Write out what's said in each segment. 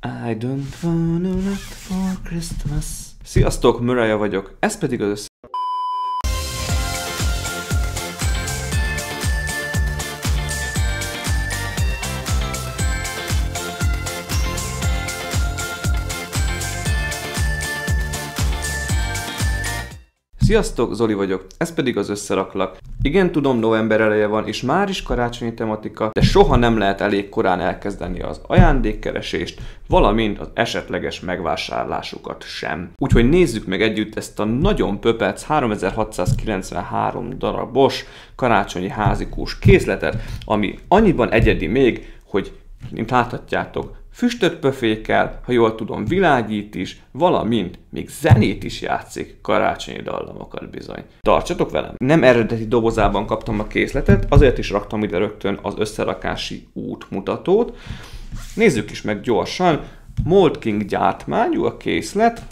I don't wanna not for Christmas. Sziasztok, Muraja vagyok, ez pedig az Sziasztok, Zoli vagyok, ez pedig az Összeraklak. Igen, tudom, november eleje van, és már is karácsonyi tematika, de soha nem lehet elég korán elkezdeni az ajándékkeresést, valamint az esetleges megvásárlásukat sem. Úgyhogy nézzük meg együtt ezt a nagyon pöpec 3693 darabos karácsonyi házikós készletet, ami annyiban egyedi még, hogy mint láthatjátok, füstöt pöfékel, ha jól tudom, világít is, valamint még zenét is játszik, karácsonyi dallamokat bizony. Tartsatok velem! Nem eredeti dobozában kaptam a készletet, azért is raktam ide rögtön az összerakási útmutatót. Nézzük is meg gyorsan. Mold King gyártmányú a készlet.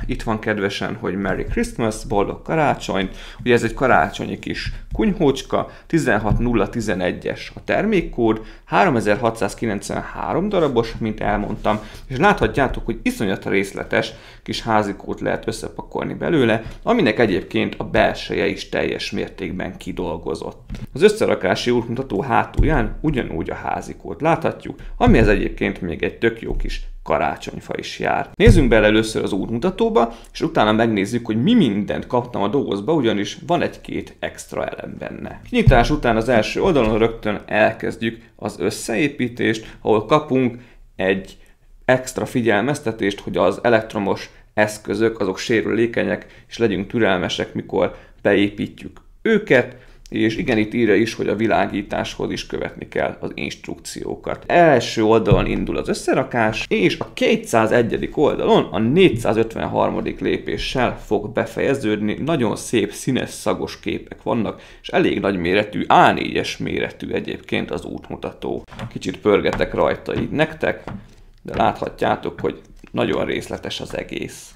Itt van kedvesen, hogy Merry Christmas, boldog karácsonyt. Ugye ez egy karácsonyi kis kunyhócska, 16011-es a termékkód, 3693 darabos, mint elmondtam, és láthatjátok, hogy iszonyat részletes kis házikót lehet összepakolni belőle, aminek egyébként a belseje is teljes mértékben kidolgozott. Az összerakási útmutató hátulján ugyanúgy a házikót láthatjuk, amihez egyébként még egy tök jó kis karácsonyfa is jár. Nézzünk bele először az útmutatóba, és utána megnézzük, hogy mi mindent kaptam a dobozba, ugyanis van egy-két extra elem benne. Kinyitás után az első oldalon rögtön elkezdjük az összeépítést, ahol kapunk egy extra figyelmeztetést, hogy az elektromos eszközök azok sérülékenyek, és legyünk türelmesek, mikor beépítjük őket. És igen, itt írja is, hogy a világításhoz is követni kell az instrukciókat. Első oldalon indul az összerakás, és a 201. oldalon a 453. lépéssel fog befejeződni. Nagyon szép, színes, szagos képek vannak, és elég nagy méretű, A4-es méretű egyébként az útmutató. Kicsit pörgetek rajta így nektek, de láthatjátok, hogy nagyon részletes az egész.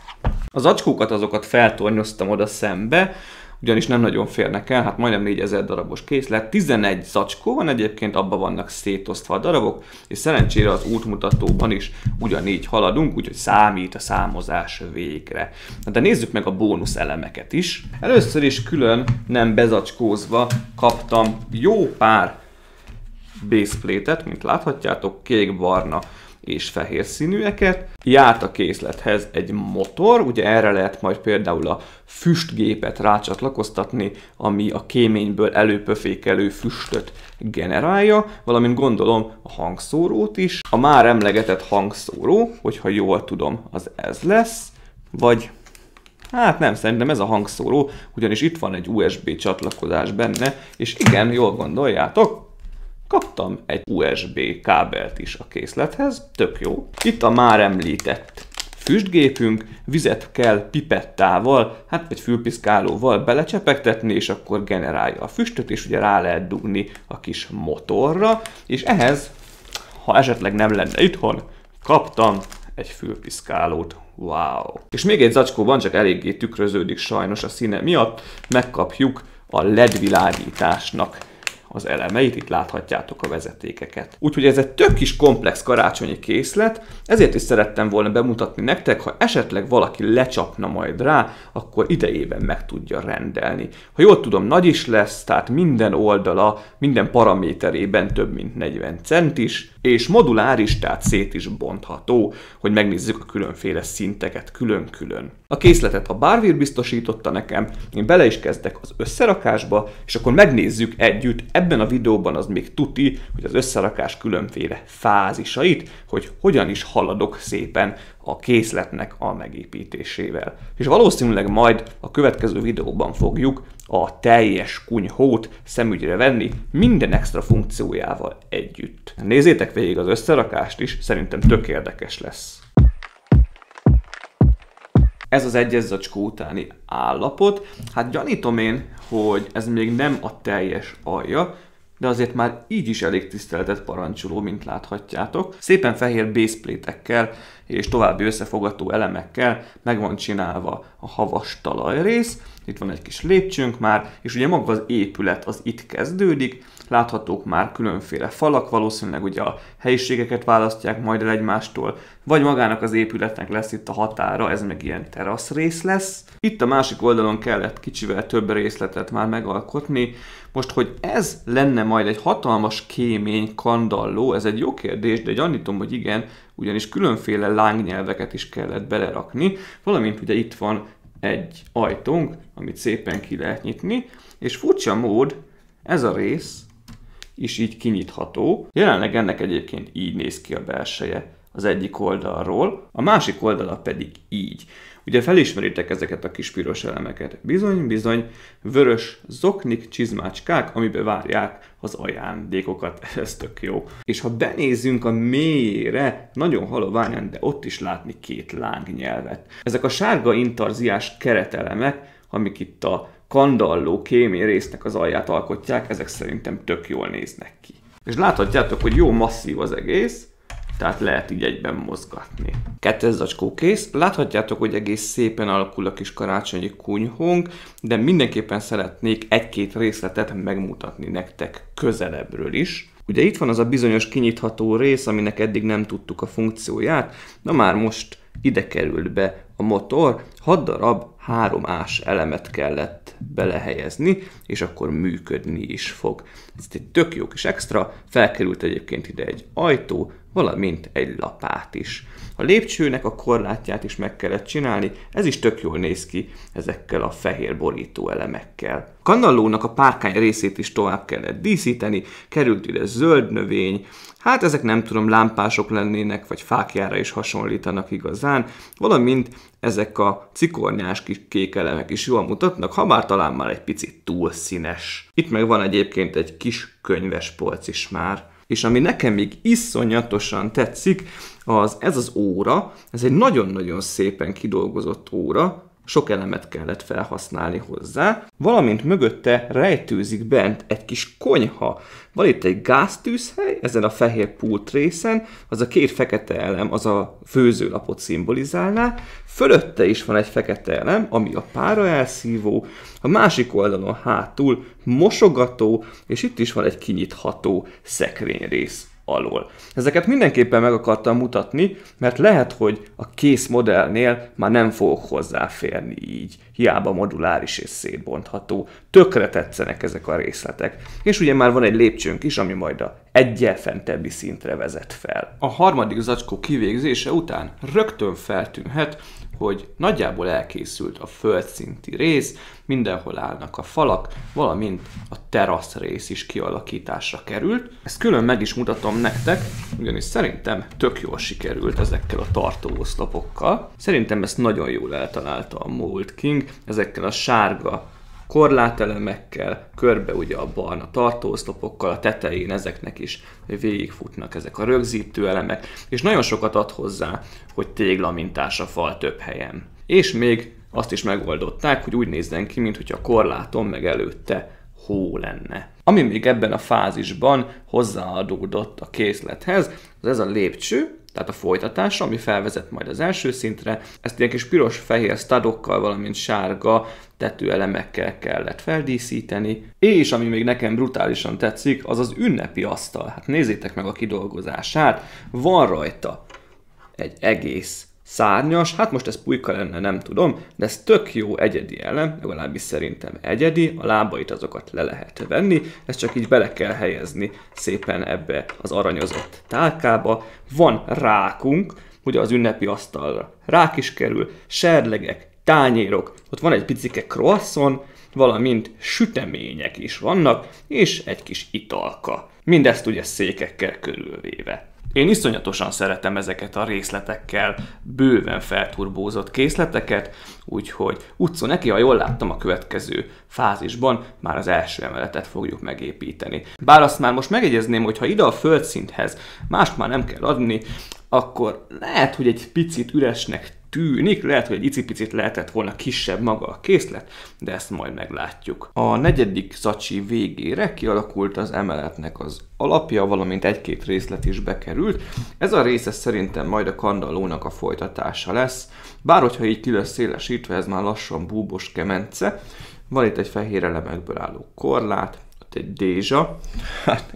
Az zacskókat azokat feltornyoztam oda szembe, ugyanis nem nagyon férnek el, hát majdnem 4000 darabos készlet, 11 zacskó van egyébként, abban vannak szétosztva a darabok, és szerencsére az útmutatóban is ugyanígy haladunk, úgyhogy számít a számozás végre. De nézzük meg a bónusz elemeket is. Először is külön, nem bezacskózva kaptam jó pár baseplate-et, mint láthatjátok, kék, barna és fehér színűeket. Járt a készlethez egy motor, ugye erre lehet majd például a füstgépet rácsatlakoztatni, ami a kéményből előpöfékelő füstöt generálja, valamint gondolom a hangszórót is. A már emlegetett hangszóró, hogyha jól tudom, az ez lesz, vagy hát nem, szerintem ez a hangszóró, ugyanis itt van egy USB csatlakozás benne, és igen, jól gondoljátok, kaptam egy USB kábelt is a készlethez, tök jó. Itt a már említett füstgépünk, vizet kell pipettával, hát vagy fülpiszkálóval belecsepegtetni, és akkor generálja a füstöt, és ugye rá lehet dugni a kis motorra, és ehhez, ha esetleg nem lenne itthon, kaptam egy fülpiszkálót. Wow! És még egy zacskóban, csak eléggé tükröződik sajnos a színe miatt, megkapjuk a LED világításnak az elemeit, itt láthatjátok a vezetékeket. Úgyhogy ez egy tök kis komplex karácsonyi készlet, ezért is szerettem volna bemutatni nektek, ha esetleg valaki lecsapna majd rá, akkor idejében meg tudja rendelni. Ha jól tudom, nagy is lesz, tehát minden oldala, minden paraméterében több mint 40 centis, és moduláris, tehát szét is bontható, hogy megnézzük a különféle szinteket külön-külön. A készletet a Barware biztosította nekem, én bele is kezdek az összerakásba, és akkor megnézzük együtt, ebben a videóban az még tuti, hogy az összerakás különféle fázisait, hogy hogyan is haladok szépen a készletnek a megépítésével. És valószínűleg majd a következő videóban fogjuk a teljes kunyhót szemügyre venni minden extra funkciójával együtt. Nézzétek végig az összerakást is, szerintem tök érdekes lesz. Ez az egyes zacskó utáni állapot. Hát gyanítom én, hogy ez még nem a teljes alja, de azért már így is elég tiszteletet parancsoló, mint láthatjátok. Szépen fehér baseplate-ekkel és további összefogató elemekkel meg van csinálva a havas talajrész. Itt van egy kis lépcsőnk már, és ugye maga az épület az itt kezdődik. Láthatók már különféle falak, valószínűleg ugye a helyiségeket választják majd el egymástól, vagy magának az épületnek lesz itt a határa, ez meg ilyen teraszrész lesz. Itt a másik oldalon kellett kicsivel több részletet már megalkotni. Most, hogy ez lenne majd egy hatalmas kémény kandalló, ez egy jó kérdés, de gyanítom, hogy igen, ugyanis különféle lángnyelveket is kellett belerakni, valamint ugye itt van egy ajtónk, amit szépen ki lehet nyitni, és furcsa mód ez a rész is így kinyitható. Jelenleg ennek egyébként így néz ki a belseje az egyik oldalról, a másik oldala pedig így. Ugye felismeritek ezeket a kis piros elemeket. Bizony, vörös zoknik, csizmácskák, amiben várják az ajándékokat. Ez tök jó. És ha benézzünk a mélyére, nagyon haloványan, de ott is látni két lángnyelvet. Ezek a sárga intarziás keretelemek, amik itt a kandalló kémény résznek az alját alkotják, ezek szerintem tök jól néznek ki. És láthatjátok, hogy jó masszív az egész, tehát lehet így egyben mozgatni. 2 zacskó kész, láthatjátok, hogy egész szépen alakul a kis karácsonyi kunyhónk, de mindenképpen szeretnék egy-két részletet megmutatni nektek közelebbről is. Ugye itt van az a bizonyos kinyitható rész, aminek eddig nem tudtuk a funkcióját, na már most ide került be a motor, 6 darab 3-ás elemet kellett belehelyezni, és akkor működni is fog. Ez egy tök jó kis extra, felkerült egyébként ide egy ajtó, valamint egy lapát is. A lépcsőnek a korlátját is meg kellett csinálni, ez is tök jól néz ki ezekkel a fehér borító elemekkel. A kandallónak a párkány részét is tovább kellett díszíteni, került ide zöld növény, hát ezek nem tudom, lámpások lennének, vagy fákjára is hasonlítanak igazán, valamint ezek a cikornyás kis kék elemek is jól mutatnak, ha bár talán már egy picit túl színes. Itt meg van egyébként egy kis könyves polc is már. És ami nekem még iszonyatosan tetszik, ez az óra, ez egy nagyon-nagyon szépen kidolgozott óra, sok elemet kellett felhasználni hozzá, valamint mögötte rejtőzik bent egy kis konyha. Van itt egy gáztűzhely, ezen a fehér pult részen, az a 2 fekete elem, az a főzőlapot szimbolizálná, fölötte is van egy fekete elem, ami a pára elszívó, a másik oldalon hátul mosogató, és itt is van egy kinyitható szekrényrész alól. Ezeket mindenképpen meg akartam mutatni, mert lehet, hogy a kész modellnél már nem fogok hozzáférni így. Hiába moduláris és szétbontható. Tökre tetszenek ezek a részletek. És ugye már van egy lépcsőnk is, ami majd a egyel fentebbi szintre vezet fel. A harmadik zacskó kivégzése után rögtön feltűnhet, hogy nagyjából elkészült a földszinti rész, mindenhol állnak a falak, valamint a terasz rész is kialakításra került. Ezt külön meg is mutatom nektek, ugyanis szerintem tök jól sikerült ezekkel a tartóoszlopokkal. Szerintem ezt nagyon jól eltalálta a Mold King, ezekkel a sárga korlátelemekkel, körbe ugye a barna tartóoszlopokkal, a tetején ezeknek is végigfutnak ezek a rögzítő elemek, és nagyon sokat ad hozzá, hogy téglamintás a fal több helyen. És még azt is megoldották, hogy úgy nézzen ki, mintha a korláton meg előtte hó lenne. Ami még ebben a fázisban hozzáadódott a készlethez, az ez a lépcső, tehát a folytatása, ami felvezet majd az első szintre. Ezt ilyen kis piros-fehér stadokkal, valamint sárga tetőelemekkel kellett feldíszíteni. És ami még nekem brutálisan tetszik, az az ünnepi asztal. Hát nézzétek meg a kidolgozását. Van rajta egy egész szárnyas, hát most ez pulyka lenne, nem tudom, de ez tök jó egyedi elem, legalábbis szerintem egyedi, a lábait azokat le lehet venni, ezt csak így bele kell helyezni szépen ebbe az aranyozott tálkába. Van rákunk, ugye az ünnepi asztalra rák is kerül, serlegek, tányérok, ott van egy picike croissant, valamint sütemények is vannak, és egy kis italka. Mindezt ugye székekkel körülvéve. Én iszonyatosan szeretem ezeket a részletekkel bőven felturbózott készleteket, úgyhogy utcó neki, ha jól láttam, a következő fázisban már az első emeletet fogjuk megépíteni. Bár azt már most megjegyezném, hogy ha ide a földszinthez mást már nem kell adni, akkor lehet, hogy egy picit üresnek tűnik, lehet, hogy egy icipicit lehetett volna kisebb maga a készlet, de ezt majd meglátjuk. A negyedik zacsi végére kialakult az emeletnek az alapja, valamint egy-két részlet is bekerült. Ez a része szerintem majd a kandallónak a folytatása lesz, bár hogyha így ki lesz szélesítve, ez már lassan búbos kemence. Van itt egy fehér elemekből álló korlát, ott egy dézsa,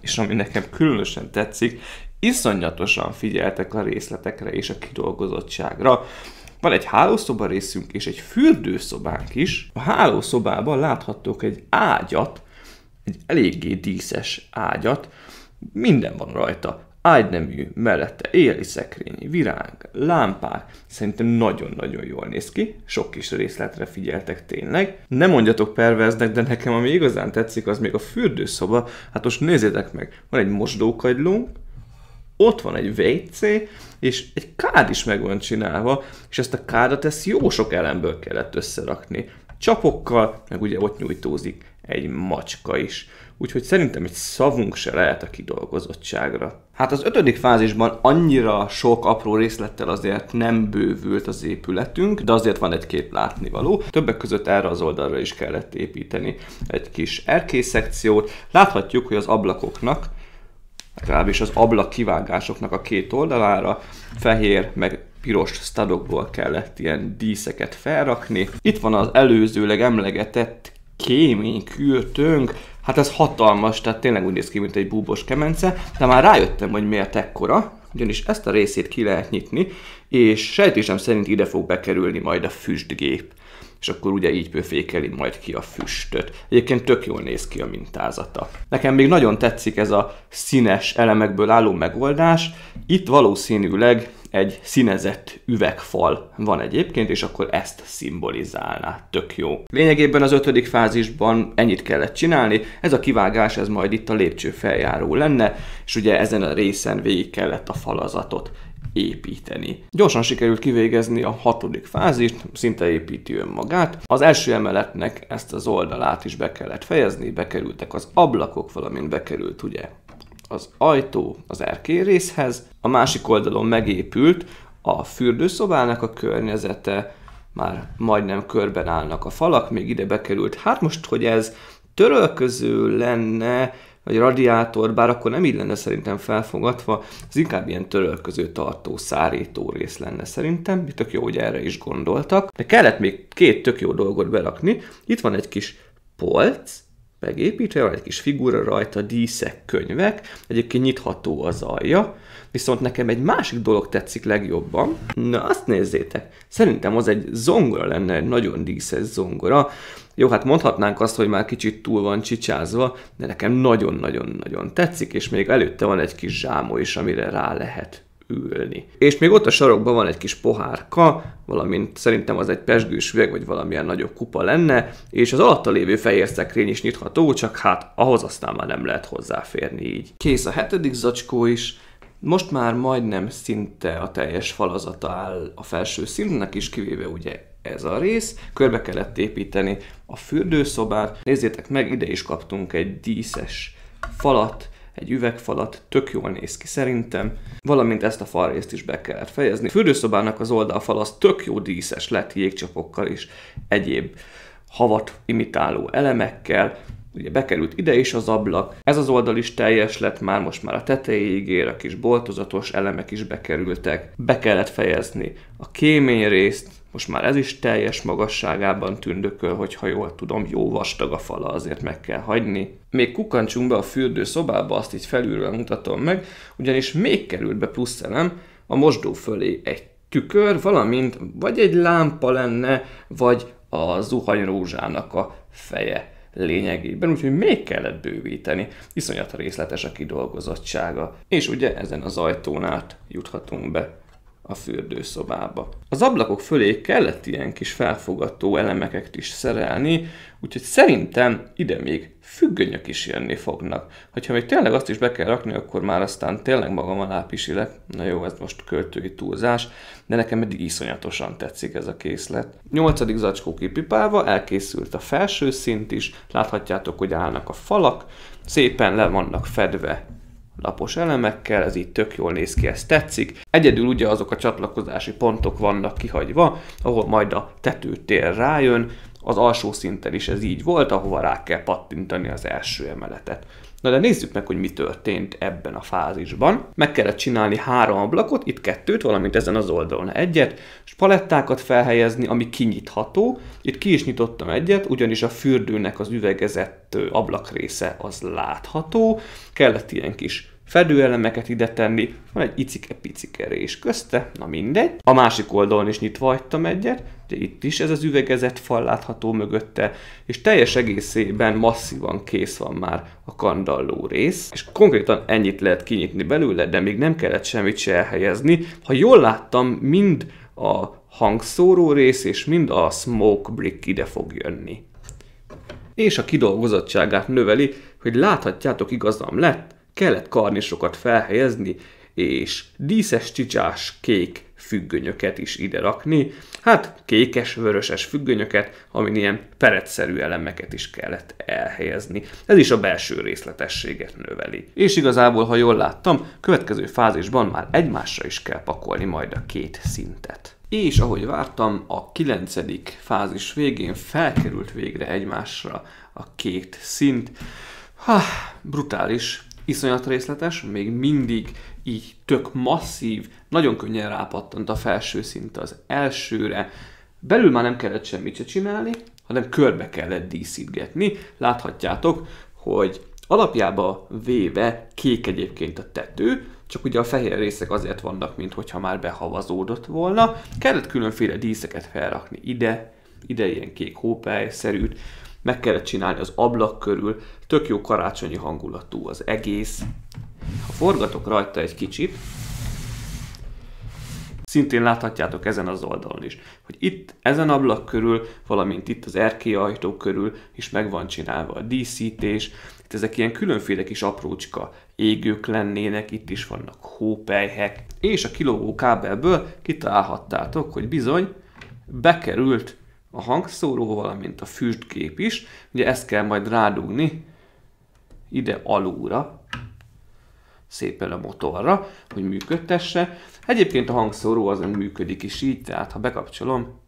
és ami nekem különösen tetszik, iszonyatosan figyeltek a részletekre és a kidolgozottságra. Van egy hálószoba részünk és egy fürdőszobánk is. A hálószobában láthattok egy ágyat, egy eléggé díszes ágyat, minden van rajta. Ágynemű, mellette éjjeli szekrény, virág, lámpák. Szerintem nagyon-nagyon jól néz ki. Sok kis részletre figyeltek tényleg. Nem mondjatok perverznek, de nekem ami igazán tetszik, az még a fürdőszoba. Hát most nézzétek meg, van egy mosdókagylónk, ott van egy WC, és egy kád is meg van csinálva, és ezt a kádat ezt jó sok elemből kellett összerakni. Csapokkal, meg ugye ott nyújtózik egy macska is. Úgyhogy szerintem egy szavunk se lehet a kidolgozottságra. Hát az 5. fázisban annyira sok apró részlettel azért nem bővült az épületünk, de azért van egy-két látnivaló. Többek között erre az oldalra is kellett építeni egy kis erkélyszekciót. Láthatjuk, hogy az ablakoknak, legalábbis az ablak kivágásoknak a két oldalára fehér meg piros sztadokból kellett ilyen díszeket felrakni. Itt van az előzőleg emlegetett kéménykürtőnk. Hát ez hatalmas, tehát tényleg úgy néz ki, mint egy búbos kemence, de már rájöttem, hogy miért ekkora, ugyanis ezt a részét ki lehet nyitni, és sejtésem szerint ide fog bekerülni majd a füstgép. És akkor ugye így pőfékeli majd ki a füstöt. Egyébként tök jól néz ki a mintázata. Nekem még nagyon tetszik ez a színes elemekből álló megoldás. Itt valószínűleg egy színezett üvegfal van egyébként, és akkor ezt szimbolizálná. Tök jó. Lényegében az 5. fázisban ennyit kellett csinálni. Ez a kivágás, ez majd itt a lépcső feljáró lenne, és ugye ezen a részen végig kellett a falazatot építeni. Gyorsan sikerült kivégezni a 6. fázist, szinte építi önmagát. Az első emeletnek ezt az oldalát is be kellett fejezni, bekerültek az ablakok, valamint bekerült ugye az ajtó az erkélyrészhez. A másik oldalon megépült a fürdőszobának a környezete, már majdnem körben állnak a falak, még ide bekerült. Hát most, hogy ez törölköző lenne, vagy radiátor, bár akkor nem így lenne szerintem felfogatva, ez inkább ilyen törölköző tartó, szárító rész lenne szerintem, tök jó, hogy erre is gondoltak. De kellett még két tök jó dolgot berakni. Itt van egy kis polc, megépítve, van egy kis figura rajta, díszek, könyvek, egyébként nyitható az alja, viszont nekem egy másik dolog tetszik legjobban. Na, azt nézzétek, szerintem az egy zongora lenne, egy nagyon díszes zongora. Jó, hát mondhatnánk azt, hogy már kicsit túl van csicsázva, de nekem nagyon-nagyon-nagyon tetszik, és még előtte van egy kis zsámo is, amire rá lehet ülni. És még ott a sarokban van egy kis pohárka, valamint szerintem az egy pezsgős üveg, vagy valamilyen nagyobb kupa lenne, és az alatta lévő fehér szekrény is nyitható, csak hát ahhoz aztán már nem lehet hozzáférni így. Kész a 7. zacskó is, most már majdnem szinte a teljes falazata áll a felső szintnek is, kivéve ugye ez a rész. Körbe kellett építeni a fürdőszobát. Nézzétek meg, ide is kaptunk egy díszes falat, egy üvegfalat, tök jól néz ki szerintem, valamint ezt a falrészt is be kellett fejezni. A fürdőszobának az oldalfal az tök jó díszes lett, jégcsapokkal és egyéb havat imitáló elemekkel. Ugye bekerült ide is az ablak, ez az oldal is teljes lett, már most már a tetejéig ér, a kis boltozatos elemek is bekerültek. Be kellett fejezni a kéményrészt, most már ez is teljes magasságában tündököl, hogyha jól tudom, jó vastag a fala, azért meg kell hagyni. Még kukkantsunk be a fürdőszobába, azt így felülről mutatom meg, ugyanis még került be plusz elem, a mosdó fölé egy tükör, valamint vagy egy lámpa lenne, vagy a zuhanyrózsának a feje lényegében, úgyhogy még kellett bővíteni. Iszonyat részletes a kidolgozottsága. És ugye ezen az ajtón át juthatunk be a fürdőszobába. Az ablakok fölé kellett ilyen kis felfogató elemeket is szerelni, úgyhogy szerintem ide még függönyök is jönni fognak. Hogyha még tényleg azt is be kell rakni, akkor már aztán tényleg magam alá pisilek. Na jó, ez most költői túlzás, de nekem eddig iszonyatosan tetszik ez a készlet. 8. zacskó kipipálva, elkészült a felső szint is, láthatjátok, hogy állnak a falak, szépen le vannak fedve lapos elemekkel, ez így tök jól néz ki, ez tetszik. Egyedül ugye azok a csatlakozási pontok vannak kihagyva, ahol majd a tetőtér rájön, az alsó szinten is ez így volt, ahova rá kell pattintani az első emeletet. Na de nézzük meg, hogy mi történt ebben a fázisban. Meg kellett csinálni 3 ablakot, itt 2, valamint ezen az oldalon 1, és palettákat felhelyezni, ami kinyitható. Itt ki is nyitottam 1, ugyanis a fürdőnek az üvegezett ablakrésze az látható. Kellett ilyen kis fedőelemeket ide tenni, van egy icike-picike rés közte, na mindegy. A másik oldalon is nyitva hagytam 1, ugye itt is ez az üvegezett fal látható mögötte, és teljes egészében masszívan kész van már a kandalló rész, és konkrétan ennyit lehet kinyitni belőle, de még nem kellett semmit se elhelyezni. Ha jól láttam, mind a hangszóró rész és mind a smoke brick ide fog jönni. És a kidolgozottságát növeli, hogy láthatjátok, igazam lett, kellett karnisokat felhelyezni, és díszes, csicsás, kék függönyöket is ide rakni. Hát kékes, vöröses függönyöket, amin ilyen perecszerű elemeket is kellett elhelyezni. Ez is a belső részletességet növeli. És igazából, ha jól láttam, következő fázisban már egymásra is kell pakolni majd a 2 szintet. És ahogy vártam, a 9. fázis végén felkerült végre egymásra a 2 szint. Brutális. Iszonyat részletes, még mindig így tök masszív, nagyon könnyen rápattant a felső szint az elsőre. Belül már nem kellett semmit se csinálni, hanem körbe kellett díszítgetni. Láthatjátok, hogy alapjába véve kék egyébként a tető, csak ugye a fehér részek azért vannak, mintha már behavazódott volna. Kellett különféle díszeket felrakni ide ilyen kék hópelyszerűt, meg kellett csinálni az ablak körül, tök jó karácsonyi hangulatú az egész. Ha forgatok rajta egy kicsit, szintén láthatjátok ezen az oldalon is, hogy itt ezen ablak körül, valamint itt az erkélyajtó körül is meg van csinálva a díszítés. Itt ezek ilyen különféle kis aprócska égők lennének, itt is vannak hópelyhek, és a kilógó kábelből kitalálhattátok, hogy bizony bekerült a hangszóró, valamint a füstgép is. Ugye ezt kell majd rádugni ide alulra, szépen a motorra, hogy működtesse. Egyébként a hangszóró azon működik is így, tehát ha bekapcsolom,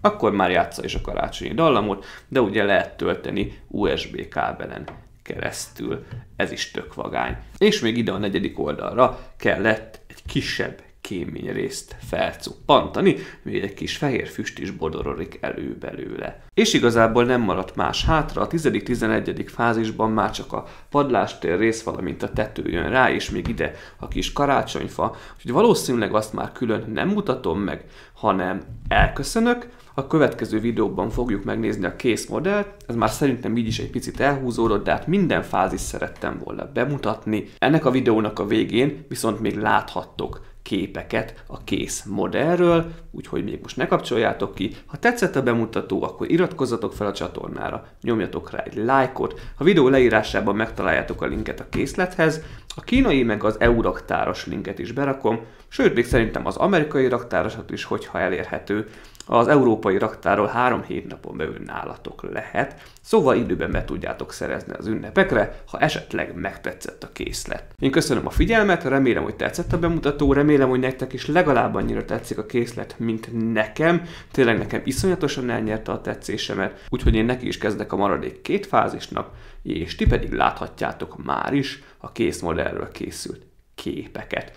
akkor már játsza is a karácsonyi dallamot, de ugye lehet tölteni USB kábelen keresztül. Ez is tök vagány. És még ide a 4. oldalra kellett egy kisebb kéményrészt felcuppantani, még egy kis fehér füst is bodorodik elő belőle. És igazából nem maradt más hátra, a 10.-11. fázisban már csak a padlástér rész, valamint a tető jön rá, és még ide a kis karácsonyfa, úgyhogy valószínűleg azt már külön nem mutatom meg, hanem elköszönök. A következő videóban fogjuk megnézni a kész modellt, ez már szerintem így is egy picit elhúzódott, de hát minden fázis szerettem volna bemutatni. Ennek a videónak a végén viszont még láthattok képeket a kész modellről, úgyhogy még most ne kapcsoljátok ki. Ha tetszett a bemutató, akkor iratkozzatok fel a csatornára, nyomjatok rá egy lájkot, a videó leírásában megtaláljátok a linket a készlethez, a kínai meg az EU raktáros linket is berakom, sőt még szerintem az amerikai raktárosat is, hogyha elérhető. Az európai raktáról 3-7 napon belül nálatok lehet, szóval időben be tudjátok szerezni az ünnepekre, ha esetleg megtetszett a készlet. Én köszönöm a figyelmet, remélem, hogy tetszett a bemutató, remélem, hogy nektek is legalább annyira tetszik a készlet, mint nekem. Tényleg nekem iszonyatosan elnyerte a tetszésemet, úgyhogy én neki is kezdek a maradék 2 fázisnak, és ti pedig láthatjátok már is a kész modellről készült képeket.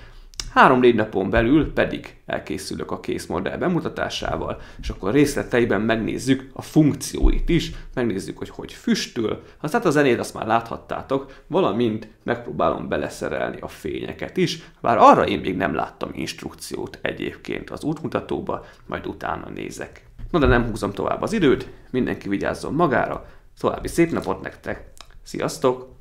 3-4 napon belül pedig elkészülök a kész modell bemutatásával, és akkor részleteiben megnézzük a funkcióit is, megnézzük, hogy füstül, aztán a zenét azt már láthattátok, valamint megpróbálom beleszerelni a fényeket is, bár arra én még nem láttam instrukciót egyébként az útmutatóba, majd utána nézek. Na de nem húzom tovább az időt, mindenki vigyázzon magára, további szép napot nektek, sziasztok!